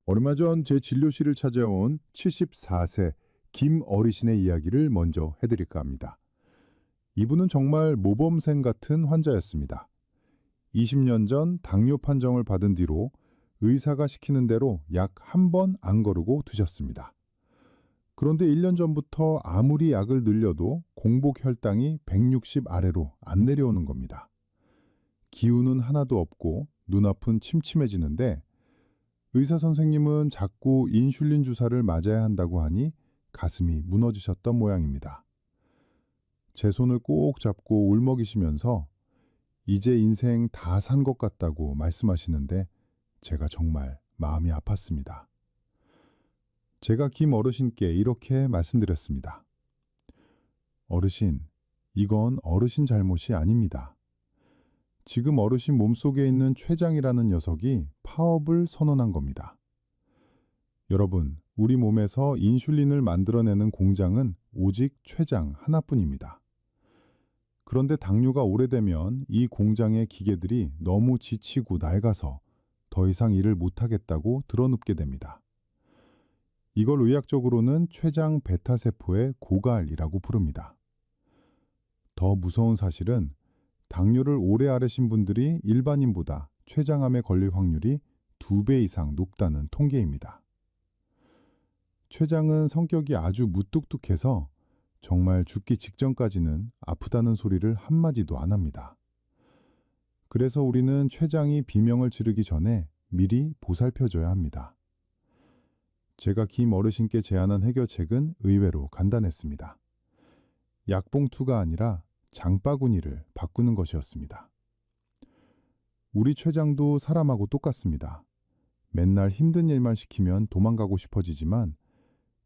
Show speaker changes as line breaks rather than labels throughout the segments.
얼마 전 제 진료실을 찾아온 74세 김 어르신의 이야기를 먼저 해드릴까 합니다. 이분은 정말 모범생 같은 환자였습니다. 20년 전 당뇨 판정을 받은 뒤로 의사가 시키는 대로 약 한 번 안 거르고 드셨습니다. 그런데 1년 전부터 아무리 약을 늘려도 공복 혈당이 160 아래로 안 내려오는 겁니다. 기운은 하나도 없고 눈앞은 침침해지는데 의사 선생님은 자꾸 인슐린 주사를 맞아야 한다고 하니 가슴이 무너지셨던 모양입니다. 제 손을 꼭 잡고 울먹이시면서 이제 인생 다 산 것 같다고 말씀하시는데 제가 정말 마음이 아팠습니다. 제가 김 어르신께 이렇게 말씀드렸습니다. 어르신, 이건 어르신 잘못이 아닙니다. 지금 어르신 몸속에 있는 췌장이라는 녀석이 파업을 선언한 겁니다. 여러분, 우리 몸에서 인슐린을 만들어내는 공장은 오직 췌장 하나뿐입니다. 그런데 당뇨가 오래되면 이 공장의 기계들이 너무 지치고 낡아서 더 이상 일을 못하겠다고 드러눕게 됩니다. 이걸 의학적으로는 췌장 베타세포의 고갈이라고 부릅니다. 더 무서운 사실은 당뇨를 오래 앓으신 분들이 일반인보다 췌장암에 걸릴 확률이 2배 이상 높다는 통계입니다. 췌장은 성격이 아주 무뚝뚝해서 정말 죽기 직전까지는 아프다는 소리를 한마디도 안 합니다. 그래서 우리는 췌장이 비명을 지르기 전에 미리 보살펴줘야 합니다. 제가 김 어르신께 제안한 해결책은 의외로 간단했습니다. 약봉투가 아니라 장바구니를 바꾸는 것이었습니다. 우리 췌장도 사람하고 똑같습니다. 맨날 힘든 일만 시키면 도망가고 싶어지지만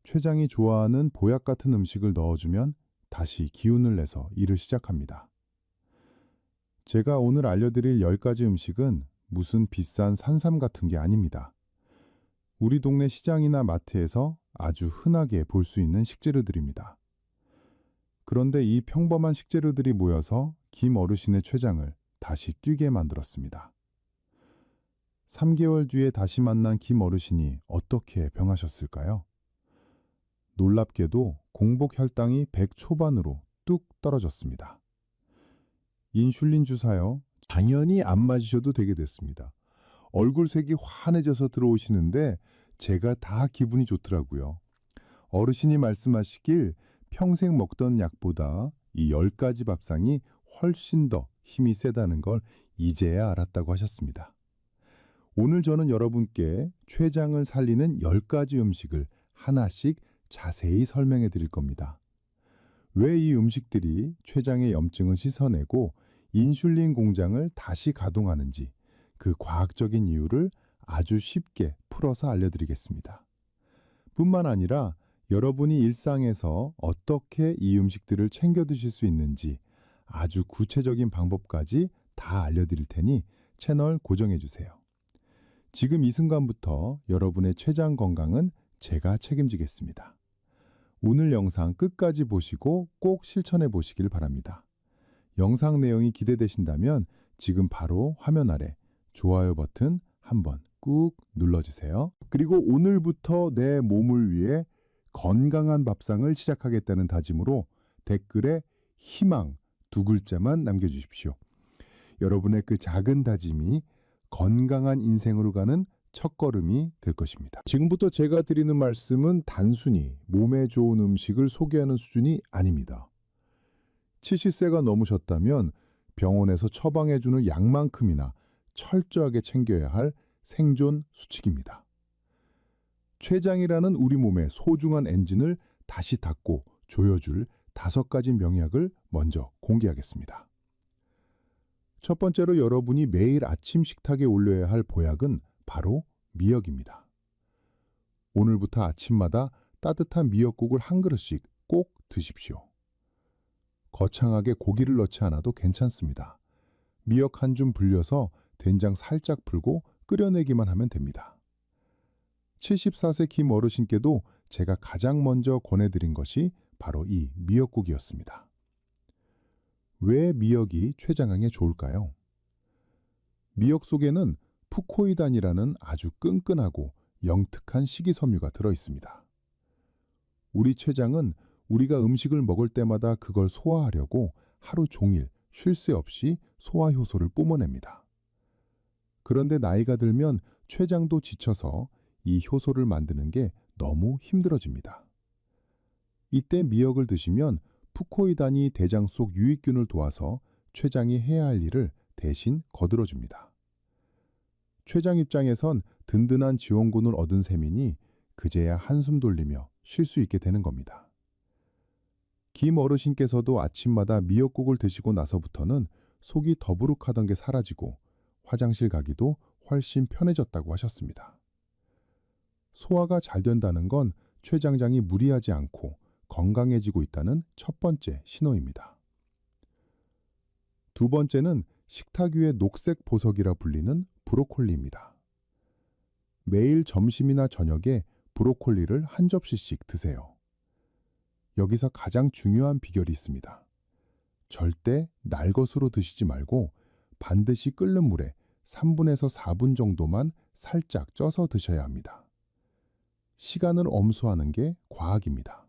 췌장이 좋아하는 보약 같은 음식을 넣어주면 다시 기운을 내서 일을 시작합니다. 제가 오늘 알려드릴 10가지 음식은 무슨 비싼 산삼 같은 게 아닙니다. 우리 동네 시장이나 마트에서 아주 흔하게 볼 수 있는 식재료들입니다. 그런데 이 평범한 식재료들이 모여서 김 어르신의 췌장을 다시 뛰게 만들었습니다. 3개월 뒤에 다시 만난 김 어르신이 어떻게 변하셨을까요? 놀랍게도 공복 혈당이 100 초반으로 뚝 떨어졌습니다. 인슐린 주사요? 당연히 안 맞으셔도 되게 됐습니다. 얼굴색이 환해져서 들어오시는데 제가 다 기분이 좋더라고요. 어르신이 말씀하시길 평생 먹던 약보다 이 10가지 밥상이 훨씬 더 힘이 세다는 걸 이제야 알았다고 하셨습니다. 오늘 저는 여러분께 췌장을 살리는 10가지 음식을 하나씩 자세히 설명해 드릴 겁니다. 왜 이 음식들이 췌장의 염증을 씻어내고 인슐린 공장을 다시 가동하는지 그 과학적인 이유를 아주 쉽게 풀어서 알려드리겠습니다. 뿐만 아니라 여러분이 일상에서 어떻게 이 음식들을 챙겨 드실 수 있는지 아주 구체적인 방법까지 다 알려드릴 테니 채널 고정해 주세요. 지금 이 순간부터 여러분의 췌장 건강은 제가 책임지겠습니다. 오늘 영상 끝까지 보시고 꼭 실천해 보시길 바랍니다. 영상 내용이 기대되신다면 지금 바로 화면 아래 좋아요 버튼 한번 꾹 눌러주세요. 그리고 오늘부터 내 몸을 위해 건강한 밥상을 시작하겠다는 다짐으로 댓글에 희망 2글자만 남겨주십시오. 여러분의 그 작은 다짐이 건강한 인생으로 가는 첫걸음이 될 것입니다. 지금부터 제가 드리는 말씀은 단순히 몸에 좋은 음식을 소개하는 수준이 아닙니다. 70세가 넘으셨다면 병원에서 처방해주는 약만큼이나 철저하게 챙겨야 할 생존 수칙입니다. 췌장이라는 우리 몸의 소중한 엔진을 다시 닫고 조여줄 5가지 명약을 먼저 공개하겠습니다. 첫 번째로 여러분이 매일 아침 식탁에 올려야 할 보약은 바로 미역입니다. 오늘부터 아침마다 따뜻한 미역국을 한 그릇씩 꼭 드십시오. 거창하게 고기를 넣지 않아도 괜찮습니다. 미역 한 줌 불려서 된장 살짝 풀고 끓여내기만 하면 됩니다. 74세 김 어르신께도 제가 가장 먼저 권해드린 것이 바로 이 미역국이었습니다. 왜 미역이 췌장암에 좋을까요? 미역 속에는 푸코이단이라는 아주 끈끈하고 영특한 식이섬유가 들어 있습니다. 우리 췌장은 우리가 음식을 먹을 때마다 그걸 소화하려고 하루 종일 쉴 새 없이 소화 효소를 뿜어냅니다. 그런데 나이가 들면 췌장도 지쳐서 이 효소를 만드는 게 너무 힘들어집니다. 이때 미역을 드시면 푸코이단이 대장 속 유익균을 도와서 췌장이 해야 할 일을 대신 거들어줍니다. 췌장 입장에선 든든한 지원군을 얻은 셈이니 그제야 한숨 돌리며 쉴 수 있게 되는 겁니다. 김 어르신께서도 아침마다 미역국을 드시고 나서부터는 속이 더부룩하던 게 사라지고 화장실 가기도 훨씬 편해졌다고 하셨습니다. 소화가 잘 된다는 건 췌장장이 무리하지 않고 건강해지고 있다는 첫 번째 신호입니다. 두 번째는 식탁 위의 녹색 보석이라 불리는 브로콜리입니다. 매일 점심이나 저녁에 브로콜리를 한 접시씩 드세요. 여기서 가장 중요한 비결이 있습니다. 절대 날 것으로 드시지 말고 반드시 끓는 물에 3분에서 4분 정도만 살짝 쪄서 드셔야 합니다. 시간을 엄수하는 게 과학입니다.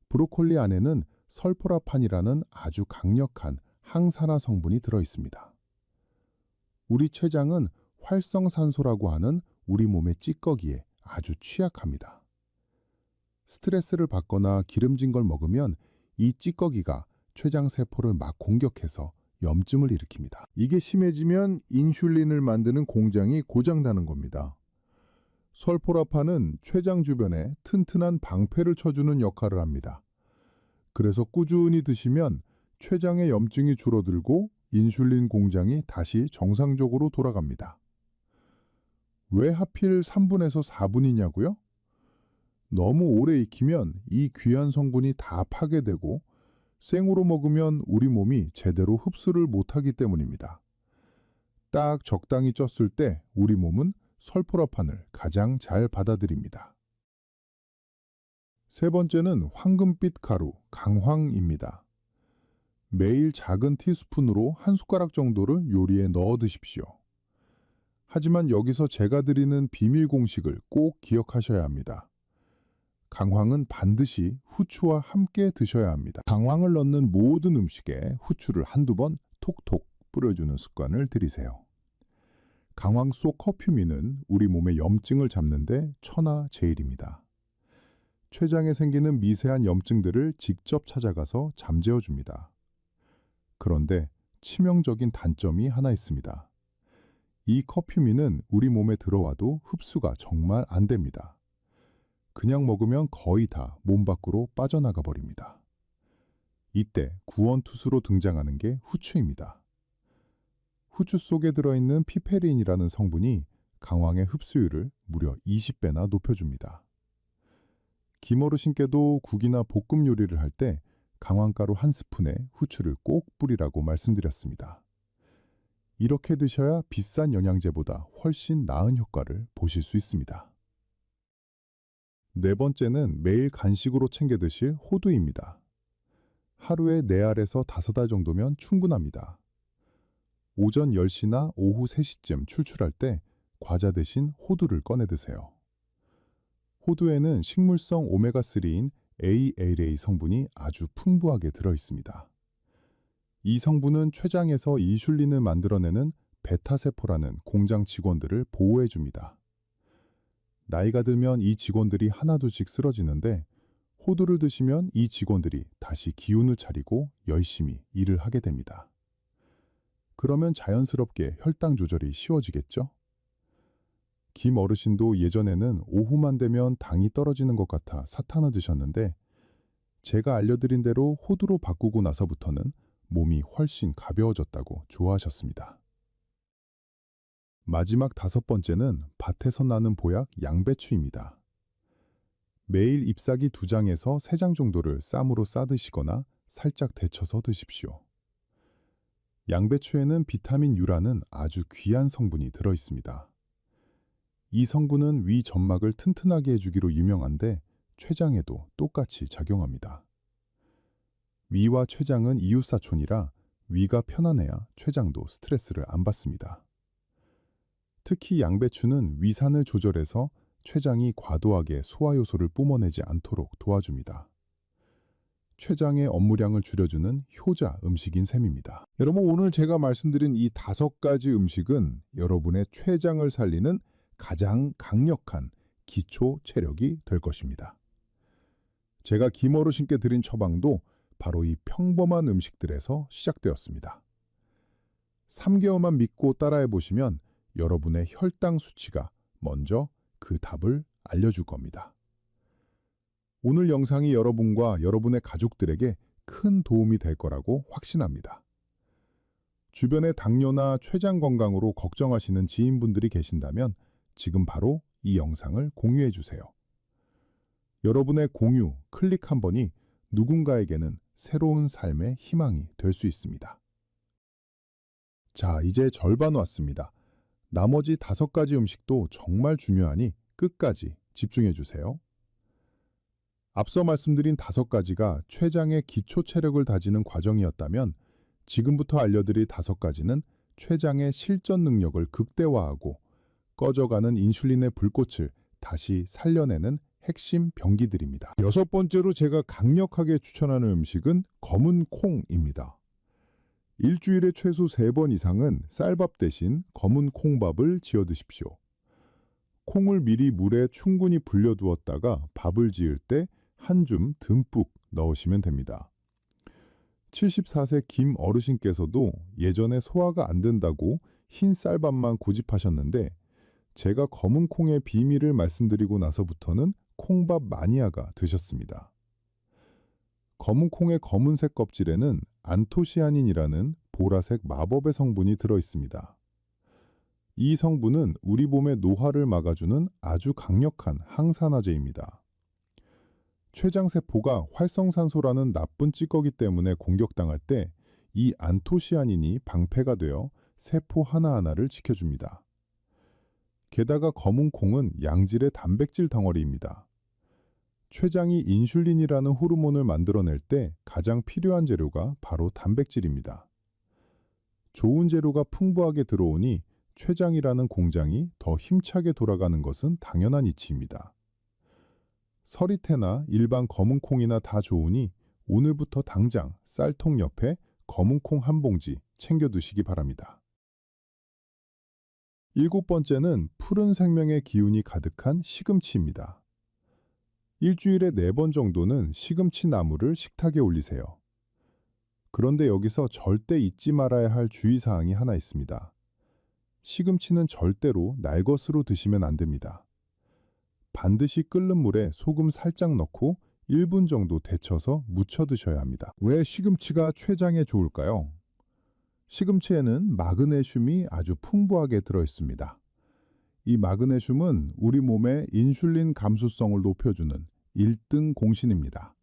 브로콜리 안에는 설포라판이라는 아주 강력한 항산화 성분이 들어 있습니다. 우리 췌장은 활성산소라고 하는 우리 몸의 찌꺼기에 아주 취약합니다. 스트레스를 받거나 기름진 걸 먹으면 이 찌꺼기가 췌장 세포를 막 공격해서 염증을 일으킵니다. 이게 심해지면 인슐린을 만드는 공장이 고장나는 겁니다. 설포라판은 췌장 주변에 튼튼한 방패를 쳐주는 역할을 합니다. 그래서 꾸준히 드시면 췌장의 염증이 줄어들고 인슐린 공장이 다시 정상적으로 돌아갑니다. 왜 하필 3분에서 4분이냐고요? 너무 오래 익히면 이 귀한 성분이 다 파괴되고 생으로 먹으면 우리 몸이 제대로 흡수를 못하기 때문입니다. 딱 적당히 쪘을 때 우리 몸은 설포라판을 가장 잘 받아들입니다. 세 번째는 황금빛 가루, 강황입니다. 매일 작은 티스푼으로 한 숟가락 정도를 요리에 넣어 드십시오. 하지만 여기서 제가 드리는 비밀 공식을 꼭 기억하셔야 합니다. 강황은 반드시 후추와 함께 드셔야 합니다. 강황을 넣는 모든 음식에 후추를 한두 번 톡톡 뿌려주는 습관을 들이세요. 강황 속 커큐민은 우리 몸의 염증을 잡는데 천하제일입니다. 췌장에 생기는 미세한 염증들을 직접 찾아가서 잠재워줍니다. 그런데 치명적인 단점이 하나 있습니다. 이 커큐민은 우리 몸에 들어와도 흡수가 정말 안 됩니다. 그냥 먹으면 거의 다 몸 밖으로 빠져나가 버립니다. 이때 구원투수로 등장하는 게 후추입니다. 후추 속에 들어있는 피페린이라는 성분이 강황의 흡수율을 무려 20배나 높여줍니다. 김어르신께도 국이나 볶음 요리를 할 때 강황가루 한 스푼에 후추를 꼭 뿌리라고 말씀드렸습니다. 이렇게 드셔야 비싼 영양제보다 훨씬 나은 효과를 보실 수 있습니다. 네 번째는 매일 간식으로 챙겨 드실 호두입니다. 하루에 4알에서 5알 정도면 충분합니다. 오전 10시나 오후 3시쯤 출출할 때 과자 대신 호두를 꺼내 드세요. 호두에는 식물성 오메가3인 ALA 성분이 아주 풍부하게 들어 있습니다. 이 성분은 췌장에서 인슐린을 만들어내는 베타세포라는 공장 직원들을 보호해 줍니다. 나이가 들면 이 직원들이 하나둘씩 쓰러지는데 호두를 드시면 이 직원들이 다시 기운을 차리고 열심히 일을 하게 됩니다. 그러면 자연스럽게 혈당 조절이 쉬워지겠죠? 김 어르신도 예전에는 오후만 되면 당이 떨어지는 것 같아 사탕을 드셨는데 제가 알려드린 대로 호두로 바꾸고 나서부터는 몸이 훨씬 가벼워졌다고 좋아하셨습니다. 마지막 5번째는 밭에서 나는 보약 양배추입니다. 매일 잎사귀 2장에서 3장 정도를 쌈으로 싸드시거나 살짝 데쳐서 드십시오. 양배추에는 비타민 U라는 아주 귀한 성분이 들어 있습니다. 이 성분은 위 점막을 튼튼하게 해주기로 유명한데 췌장에도 똑같이 작용합니다. 위와 췌장은 이웃사촌이라 위가 편안해야 췌장도 스트레스를 안 받습니다. 특히 양배추는 위산을 조절해서 췌장이 과도하게 소화효소를 뿜어내지 않도록 도와줍니다. 췌장의 업무량을 줄여주는 효자 음식인 셈입니다. 여러분, 오늘 제가 말씀드린 이 5가지 음식은 여러분의 췌장을 살리는 가장 강력한 기초 체력이 될 것입니다. 제가 김어르신께 드린 처방도 바로 이 평범한 음식들에서 시작되었습니다. 3개월만 믿고 따라해 보시면 여러분의 혈당 수치가 먼저 그 답을 알려줄 겁니다. 오늘 영상이 여러분과 여러분의 가족들에게 큰 도움이 될 거라고 확신합니다. 주변에 당뇨나 췌장 건강으로 걱정하시는 지인분들이 계신다면 지금 바로 이 영상을 공유해 주세요. 여러분의 공유, 클릭 한 번이 누군가에게는 새로운 삶의 희망이 될 수 있습니다. 자, 이제 절반 왔습니다. 나머지 5가지 음식도 정말 중요하니 끝까지 집중해 주세요. 앞서 말씀드린 5가지가 췌장의 기초 체력을 다지는 과정이었다면 지금부터 알려드릴 5가지는 췌장의 실전 능력을 극대화하고 꺼져가는 인슐린의 불꽃을 다시 살려내는 핵심 병기들입니다. 6번째로 제가 강력하게 추천하는 음식은 검은 콩입니다. 일주일에 최소 3번 이상은 쌀밥 대신 검은 콩밥을 지어 드십시오. 콩을 미리 물에 충분히 불려두었다가 밥을 지을 때 한 줌 듬뿍 넣으시면 됩니다. 74세 김 어르신께서도 예전에 소화가 안 된다고 흰 쌀밥만 고집하셨는데 제가 검은 콩의 비밀을 말씀드리고 나서부터는 콩밥 마니아가 되셨습니다. 검은 콩의 검은색 껍질에는 안토시아닌이라는 보라색 마법의 성분이 들어있습니다. 이 성분은 우리 몸의 노화를 막아주는 아주 강력한 항산화제입니다. 췌장세포가 활성산소라는 나쁜 찌꺼기 때문에 공격당할 때 이 안토시아닌이 방패가 되어 세포 하나하나를 지켜줍니다. 게다가 검은 콩은 양질의 단백질 덩어리입니다. 췌장이 인슐린이라는 호르몬을 만들어낼 때 가장 필요한 재료가 바로 단백질입니다. 좋은 재료가 풍부하게 들어오니 췌장이라는 공장이 더 힘차게 돌아가는 것은 당연한 이치입니다. 서리태나 일반 검은 콩이나 다 좋으니 오늘부터 당장 쌀통 옆에 검은 콩 한 봉지 챙겨 두시기 바랍니다. 7번째는 푸른 생명의 기운이 가득한 시금치입니다. 일주일에 4번 정도는 시금치 나무를 식탁에 올리세요. 그런데 여기서 절대 잊지 말아야 할 주의사항이 하나 있습니다. 시금치는 절대로 날것으로 드시면 안 됩니다. 반드시 끓는 물에 소금 살짝 넣고 1분 정도 데쳐서 무쳐 드셔야 합니다. 왜 시금치가 췌장에 좋을까요? 시금치에는 마그네슘이 아주 풍부하게 들어있습니다. 이 마그네슘은 우리 몸의 인슐린 감수성을 높여주는 1등 공신입니다.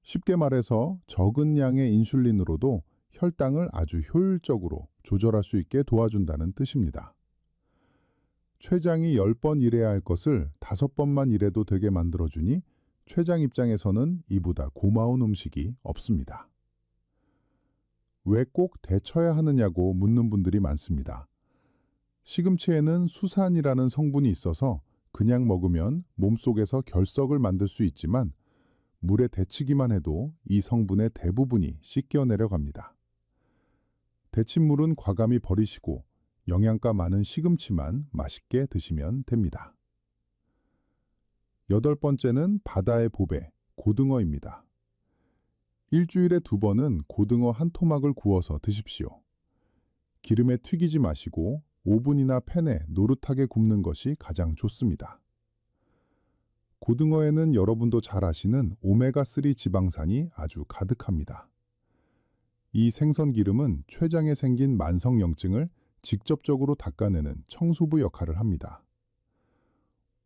쉽게 말해서 적은 양의 인슐린으로도 혈당을 아주 효율적으로 조절할 수 있게 도와준다는 뜻입니다. 췌장이 10번 일해야 할 것을 5번만 일해도 되게 만들어주니 췌장 입장에서는 이보다 고마운 음식이 없습니다. 왜 꼭 데쳐야 하느냐고 묻는 분들이 많습니다. 시금치에는 수산이라는 성분이 있어서 그냥 먹으면 몸속에서 결석을 만들 수 있지만 물에 데치기만 해도 이 성분의 대부분이 씻겨 내려갑니다. 데친 물은 과감히 버리시고 영양가 많은 시금치만 맛있게 드시면 됩니다. 8번째는 바다의 보배, 고등어입니다. 일주일에 2번은 고등어 한 토막을 구워서 드십시오. 기름에 튀기지 마시고 오븐이나 팬에 노릇하게 굽는 것이 가장 좋습니다. 고등어에는 여러분도 잘 아시는 오메가3 지방산이 아주 가득합니다. 이 생선 기름은 췌장에 생긴 만성염증을 직접적으로 닦아내는 청소부 역할을 합니다.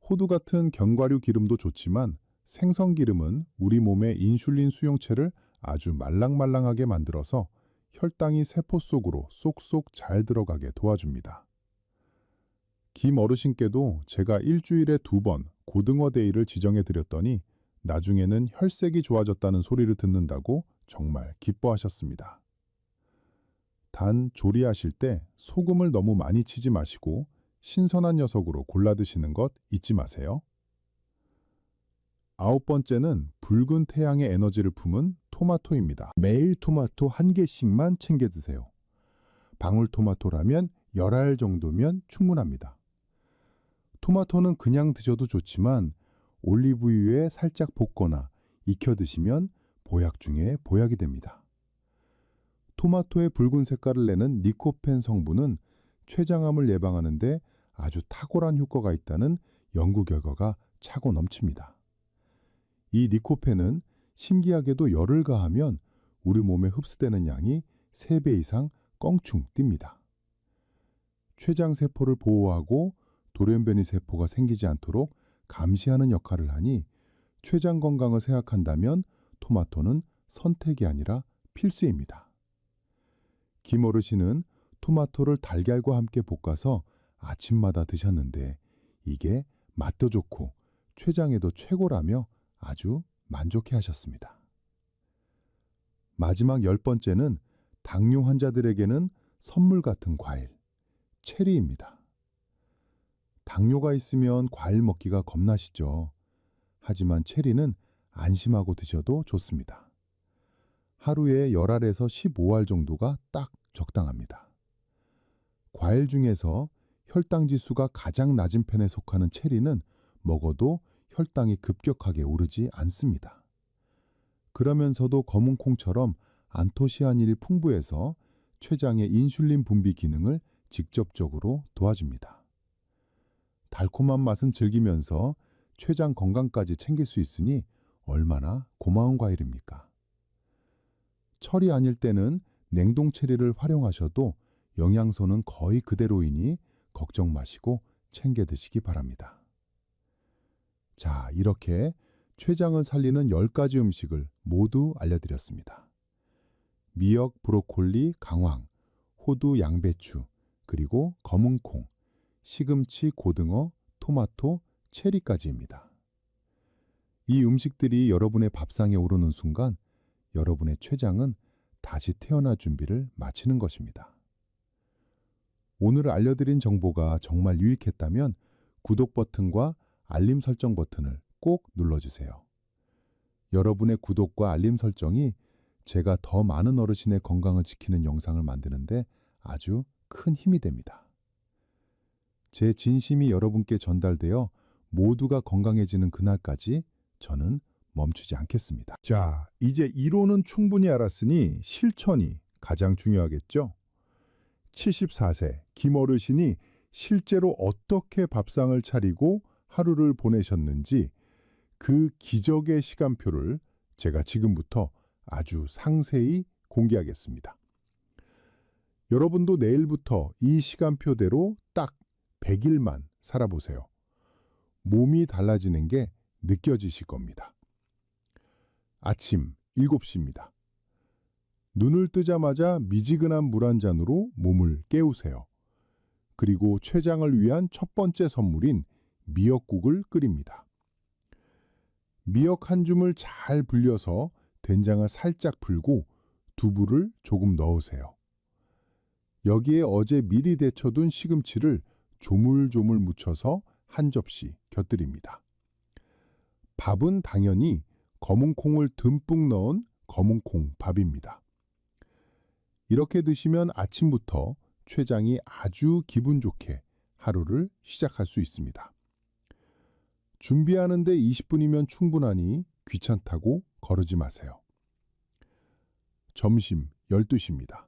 호두 같은 견과류 기름도 좋지만 생선 기름은 우리 몸의 인슐린 수용체를 아주 말랑말랑하게 만들어서 혈당이 세포 속으로 쏙쏙 잘 들어가게 도와줍니다. 김 어르신께도 제가 일주일에 2번 고등어 데이를 지정해 드렸더니 나중에는 혈색이 좋아졌다는 소리를 듣는다고 정말 기뻐하셨습니다. 단 조리하실 때 소금을 너무 많이 치지 마시고 신선한 녀석으로 골라 드시는 것 잊지 마세요. 9번째는 붉은 태양의 에너지를 품은 토마토입니다. 매일 토마토 1개씩만 챙겨 드세요. 방울토마토라면 10알 정도면 충분합니다. 토마토는 그냥 드셔도 좋지만 올리브유에 살짝 볶거나 익혀 드시면 보약 중에 보약이 됩니다. 토마토의 붉은 색깔을 내는 니코펜 성분은 췌장암을 예방하는 데 아주 탁월한 효과가 있다는 연구 결과가 차고 넘칩니다. 이 니코펜은 신기하게도 열을 가하면 우리 몸에 흡수되는 양이 3배 이상 껑충 뜁니다. 췌장세포를 보호하고 돌연변이 세포가 생기지 않도록 감시하는 역할을 하니 췌장 건강을 생각한다면 토마토는 선택이 아니라 필수입니다. 김어르신은 토마토를 달걀과 함께 볶아서 아침마다 드셨는데 이게 맛도 좋고 췌장에도 최고라며 아주 만족해 하셨습니다. 마지막 10번째는 당뇨 환자들에게는 선물 같은 과일, 체리입니다. 당뇨가 있으면 과일 먹기가 겁나시죠. 하지만 체리는 안심하고 드셔도 좋습니다. 하루에 10알에서 15알 정도가 딱 적당합니다. 과일 중에서 혈당 지수가 가장 낮은 편에 속하는 체리는 먹어도 혈당이 급격하게 오르지 않습니다. 그러면서도 검은콩처럼 안토시아닌이 풍부해서 췌장의 인슐린 분비 기능을 직접적으로 도와줍니다. 달콤한 맛은 즐기면서 췌장 건강까지 챙길 수 있으니 얼마나 고마운 과일입니까? 철이 아닐 때는 냉동 체리를 활용하셔도 영양소는 거의 그대로이니 걱정 마시고 챙겨 드시기 바랍니다. 자, 이렇게 췌장을 살리는 10가지 음식을 모두 알려드렸습니다. 미역, 브로콜리, 강황, 호두, 양배추, 그리고 검은콩, 시금치, 고등어, 토마토, 체리까지입니다. 이 음식들이 여러분의 밥상에 오르는 순간 여러분의 췌장은 다시 태어날 준비를 마치는 것입니다. 오늘 알려드린 정보가 정말 유익했다면 구독 버튼과 알림 설정 버튼을 꼭 눌러주세요. 여러분의 구독과 알림 설정이 제가 더 많은 어르신의 건강을 지키는 영상을 만드는데 아주 큰 힘이 됩니다. 제 진심이 여러분께 전달되어 모두가 건강해지는 그날까지 저는 멈추지 않겠습니다. 자, 이제 이론은 충분히 알았으니 실천이 가장 중요하겠죠? 74세 김어르신이 실제로 어떻게 밥상을 차리고 하루를 보내셨는지 그 기적의 시간표를 제가 지금부터 아주 상세히 공개하겠습니다. 여러분도 내일부터 이 시간표대로 딱 100일만 살아보세요. 몸이 달라지는 게 느껴지실 겁니다. 아침 7시입니다. 눈을 뜨자마자 미지근한 물 한 잔으로 몸을 깨우세요. 그리고 췌장을 위한 첫 번째 선물인 미역국을 끓입니다. 미역 한 줌을 잘 불려서 된장을 살짝 풀고 두부를 조금 넣으세요. 여기에 어제 미리 데쳐둔 시금치를 조물조물 묻혀서 한 접시 곁들입니다. 밥은 당연히 검은콩을 듬뿍 넣은 검은콩 밥입니다. 이렇게 드시면 아침부터 췌장이 아주 기분 좋게 하루를 시작할 수 있습니다. 준비하는데 20분이면 충분하니 귀찮다고 거르지 마세요. 점심 12시입니다.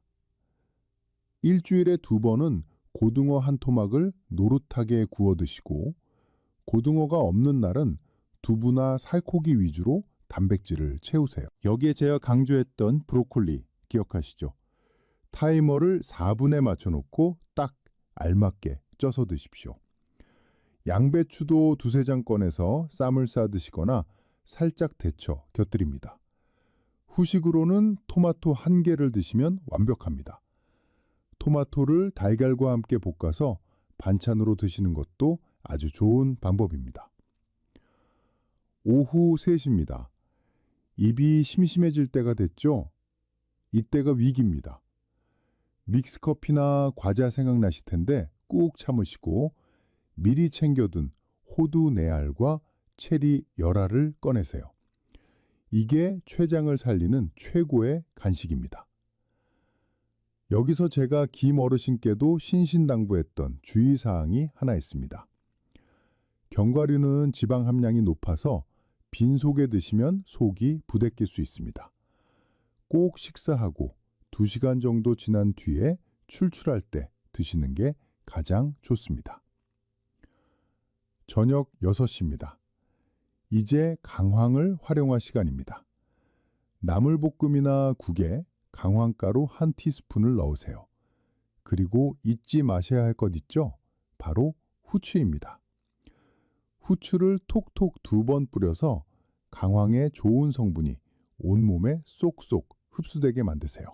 일주일에 2번은 고등어 한 토막을 노릇하게 구워 드시고 고등어가 없는 날은 두부나 살코기 위주로 단백질을 채우세요. 여기에 제가 강조했던 브로콜리 기억하시죠? 타이머를 4분에 맞춰놓고 딱 알맞게 쪄서 드십시오. 양배추도 2-3장 꺼내서 쌈을 싸 드시거나 살짝 데쳐 곁들입니다. 후식으로는 토마토 1개를 드시면 완벽합니다. 토마토를 달걀과 함께 볶아서 반찬으로 드시는 것도 아주 좋은 방법입니다. 오후 3시입니다. 입이 심심해질 때가 됐죠? 이때가 위기입니다. 믹스커피나 과자 생각나실 텐데 꾹 참으시고 미리 챙겨둔 호두 4알과 체리 10알을 꺼내세요. 이게 췌장을 살리는 최고의 간식입니다. 여기서 제가 김 어르신께도 신신당부했던 주의사항이 하나 있습니다. 견과류는 지방 함량이 높아서 빈속에 드시면 속이 부대낄 수 있습니다. 꼭 식사하고 2시간 정도 지난 뒤에 출출할 때 드시는 게 가장 좋습니다. 저녁 6시입니다. 이제 강황을 활용할 시간입니다. 나물볶음이나 국에 강황가루 1티스푼을 넣으세요. 그리고 잊지 마셔야 할 것 있죠? 바로 후추입니다. 후추를 톡톡 2번 뿌려서 강황의 좋은 성분이 온몸에 쏙쏙 흡수되게 만드세요.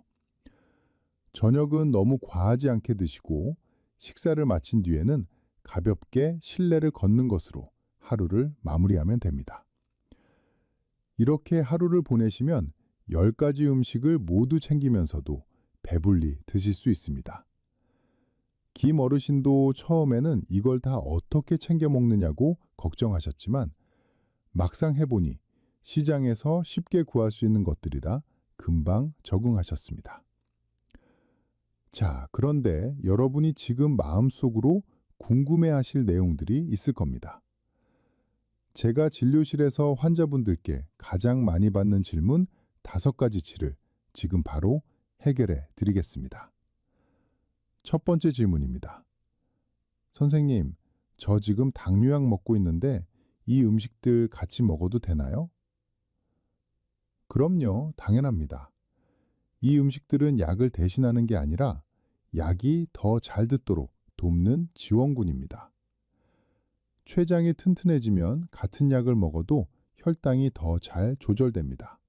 저녁은 너무 과하지 않게 드시고 식사를 마친 뒤에는 가볍게 실내를 걷는 것으로 하루를 마무리하면 됩니다. 이렇게 하루를 보내시면 10가지 음식을 모두 챙기면서도 배불리 드실 수 있습니다. 김 어르신도 처음에는 이걸 다 어떻게 챙겨 먹느냐고 걱정하셨지만 막상 해보니 시장에서 쉽게 구할 수 있는 것들이라 금방 적응하셨습니다. 자, 그런데 여러분이 지금 마음속으로 궁금해하실 내용들이 있을 겁니다. 제가 진료실에서 환자분들께 가장 많이 받는 질문 5가지치를 지금 바로 해결해 드리겠습니다. 첫 번째 질문입니다. 선생님, 저 지금 당뇨약 먹고 있는데 이 음식들 같이 먹어도 되나요? 그럼요, 당연합니다. 이 음식들은 약을 대신하는 게 아니라 약이 더 잘 듣도록 돕는 지원군입니다. 췌장이 튼튼해지면 같은 약을 먹어도 혈당이 더 잘 조절됩니다.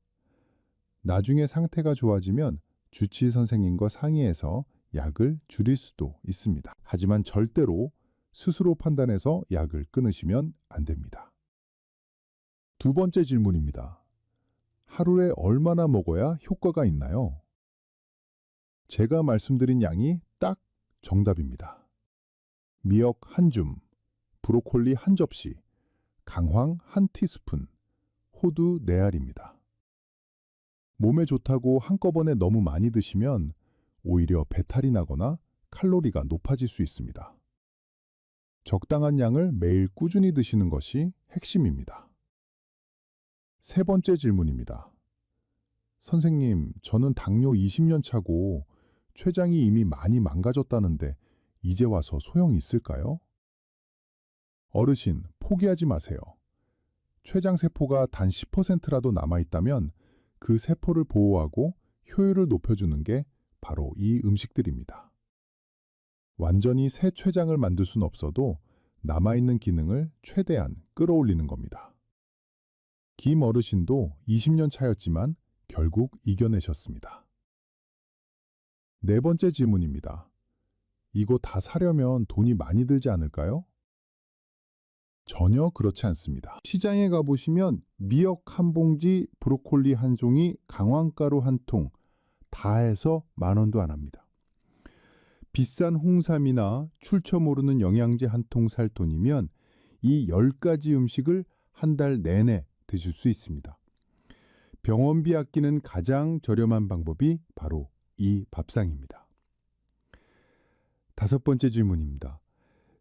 나중에 상태가 좋아지면 주치의 선생님과 상의해서 약을 줄일 수도 있습니다. 하지만 절대로 스스로 판단해서 약을 끊으시면 안 됩니다. 두 번째 질문입니다. 하루에 얼마나 먹어야 효과가 있나요? 제가 말씀드린 양이 딱 정답입니다. 미역 1줌, 브로콜리 1접시, 강황 1티스푼, 호두 4알입니다. 몸에 좋다고 한꺼번에 너무 많이 드시면 오히려 배탈이 나거나 칼로리가 높아질 수 있습니다. 적당한 양을 매일 꾸준히 드시는 것이 핵심입니다. 세 번째 질문입니다. 선생님, 저는 당뇨 20년 차고 췌장이 이미 많이 망가졌다는데 이제 와서 소용이 있을까요? 어르신, 포기하지 마세요. 췌장세포가 단 10%라도 남아있다면 그 세포를 보호하고 효율을 높여주는 게 바로 이 음식들입니다. 완전히 새 췌장을 만들 순 없어도 남아있는 기능을 최대한 끌어올리는 겁니다. 김 어르신도 20년 차였지만 결국 이겨내셨습니다. 네 번째 질문입니다. 이거 다 사려면 돈이 많이 들지 않을까요? 전혀 그렇지 않습니다. 시장에 가보시면 미역 1봉지, 브로콜리 1종이, 강황가루 1통 다 해서 10,000원도 안 합니다. 비싼 홍삼이나 출처 모르는 영양제 1통 살 돈이면 이 10가지 음식을 한 달 내내 드실 수 있습니다. 병원비 아끼는 가장 저렴한 방법이 바로 이 밥상입니다. 5번째 질문입니다.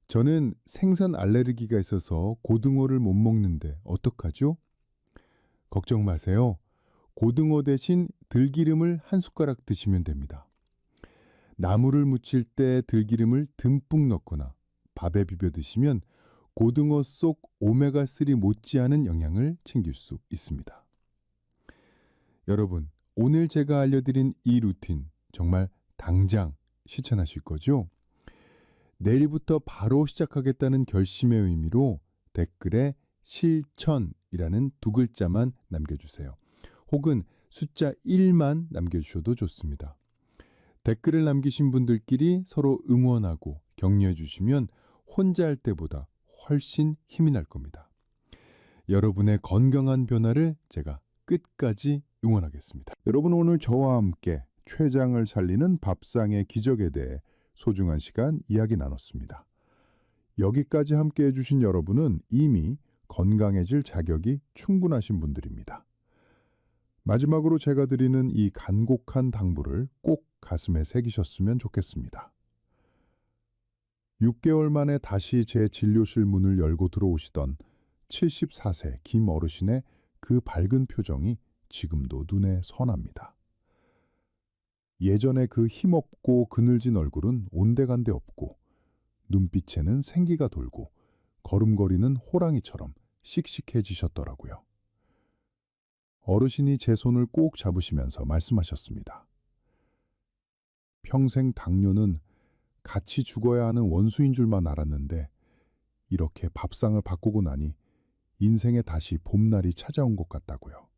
저는 생선 알레르기가 있어서 고등어를 못 먹는데 어떡하죠? 걱정 마세요. 고등어 대신 들기름을 한 숟가락 드시면 됩니다. 나물을 무칠 때 들기름을 듬뿍 넣거나 밥에 비벼 드시면 고등어 속 오메가3 못지않은 영양을 챙길 수 있습니다. 여러분, 오늘 제가 알려드린 이 루틴 정말 당장 실천하실 거죠? 내일부터 바로 시작하겠다는 결심의 의미로 댓글에 실천이라는 2글자만 남겨주세요. 혹은 숫자 1만 남겨주셔도 좋습니다. 댓글을 남기신 분들끼리 서로 응원하고 격려해 주시면 혼자 할 때보다 훨씬 힘이 날 겁니다. 여러분의 건강한 변화를 제가 끝까지 응원하겠습니다. 여러분, 오늘 저와 함께 췌장을 살리는 밥상의 기적에 대해 소중한 시간 이야기 나눴습니다. 여기까지 함께 해주신 여러분은 이미 건강해질 자격이 충분하신 분들입니다. 마지막으로 제가 드리는 이 간곡한 당부를 꼭 가슴에 새기셨으면 좋겠습니다. 6개월 만에 다시 제 진료실 문을 열고 들어오시던 74세 김 어르신의 그 밝은 표정이 지금도 눈에 선합니다. 예전에 그 힘없고 그늘진 얼굴은 온데간데 없고 눈빛에는 생기가 돌고 걸음걸이는 호랑이처럼 씩씩해지셨더라고요. 어르신이 제 손을 꼭 잡으시면서 말씀하셨습니다. 평생 당뇨는 같이 죽어야 하는 원수인 줄만 알았는데 이렇게 밥상을 바꾸고 나니 인생에 다시 봄날이 찾아온 것 같다고요.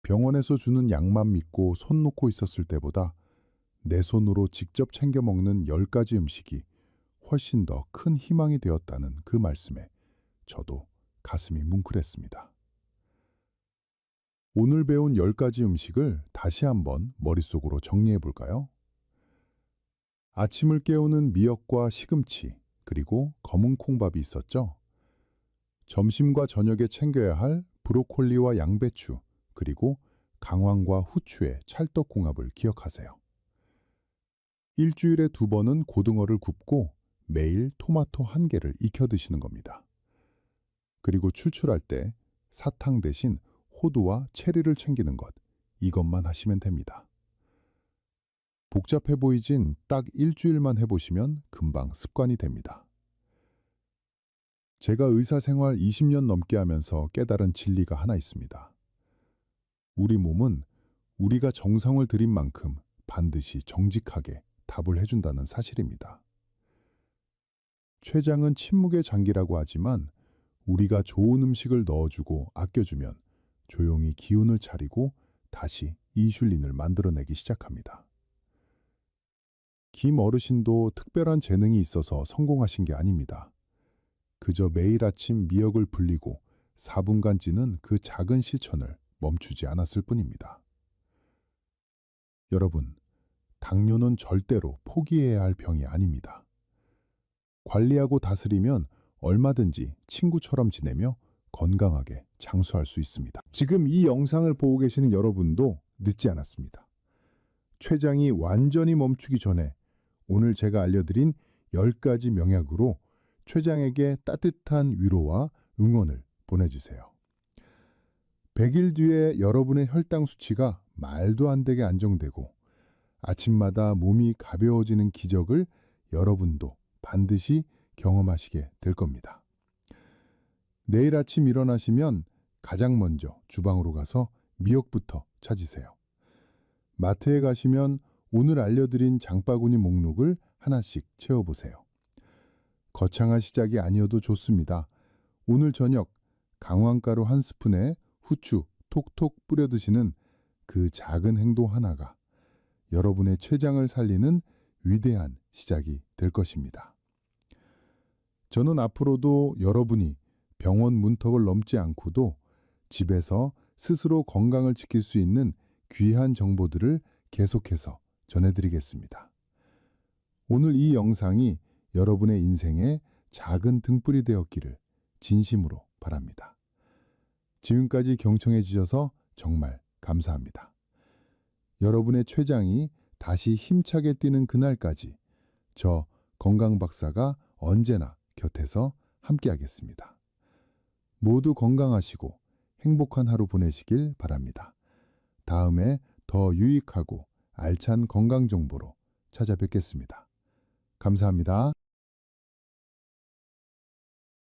병원에서 주는 약만 믿고 손 놓고 있었을 때보다 내 손으로 직접 챙겨 먹는 10가지 음식이 훨씬 더 큰 희망이 되었다는 그 말씀에 저도 가슴이 뭉클했습니다. 오늘 배운 10가지 음식을 다시 한번 머릿속으로 정리해 볼까요? 아침을 깨우는 미역과 시금치, 그리고 검은 콩밥이 있었죠. 점심과 저녁에 챙겨야 할 브로콜리와 양배추, 그리고 강황과 후추의 찰떡궁합을 기억하세요. 일주일에 2번은 고등어를 굽고 매일 토마토 1개를 익혀 드시는 겁니다. 그리고 출출할 때 사탕 대신 호두와 체리를 챙기는 것, 이것만 하시면 됩니다. 복잡해 보이진 딱 일주일만 해보시면 금방 습관이 됩니다. 제가 의사생활 20년 넘게 하면서 깨달은 진리가 하나 있습니다. 우리 몸은 우리가 정성을 들인 만큼 반드시 정직하게 답을 해준다는 사실입니다. 췌장은 침묵의 장기라고 하지만 우리가 좋은 음식을 넣어주고 아껴주면 조용히 기운을 차리고 다시 인슐린을 만들어내기 시작합니다. 김 어르신도 특별한 재능이 있어서 성공하신 게 아닙니다. 그저 매일 아침 미역을 불리고 4분간 찌는 그 작은 실천을 멈추지 않았을 뿐입니다. 여러분, 당뇨는 절대로 포기해야 할 병이 아닙니다. 관리하고 다스리면 얼마든지 친구처럼 지내며 건강하게 장수할 수 있습니다. 지금 이 영상을 보고 계시는 여러분도 늦지 않았습니다. 췌장이 완전히 멈추기 전에 오늘 제가 알려드린 10가지 명약으로 췌장에게 따뜻한 위로와 응원을 보내주세요. 100일 뒤에 여러분의 혈당 수치가 말도 안 되게 안정되고 아침마다 몸이 가벼워지는 기적을 여러분도 반드시 경험하시게 될 겁니다. 내일 아침 일어나시면 가장 먼저 주방으로 가서 미역부터 찾으세요. 마트에 가시면 오늘 알려드린 장바구니 목록을 하나씩 채워보세요. 거창한 시작이 아니어도 좋습니다. 오늘 저녁 강황가루 1스푼에 후추 톡톡 뿌려 드시는 그 작은 행동 하나가 여러분의 췌장을 살리는 위대한 시작이 될 것입니다. 저는 앞으로도 여러분이 병원 문턱을 넘지 않고도 집에서 스스로 건강을 지킬 수 있는 귀한 정보들을 계속해서 전해드리겠습니다. 오늘 이 영상이 여러분의 인생에 작은 등불이 되었기를 진심으로 바랍니다. 지금까지 경청해 주셔서 정말 감사합니다. 여러분의 췌장이 다시 힘차게 뛰는 그날까지 저 건강박사가 언제나 곁에서 함께하겠습니다. 모두 건강하시고 행복한 하루 보내시길 바랍니다. 다음에 더 유익하고 알찬 건강 정보로 찾아뵙겠습니다. 감사합니다.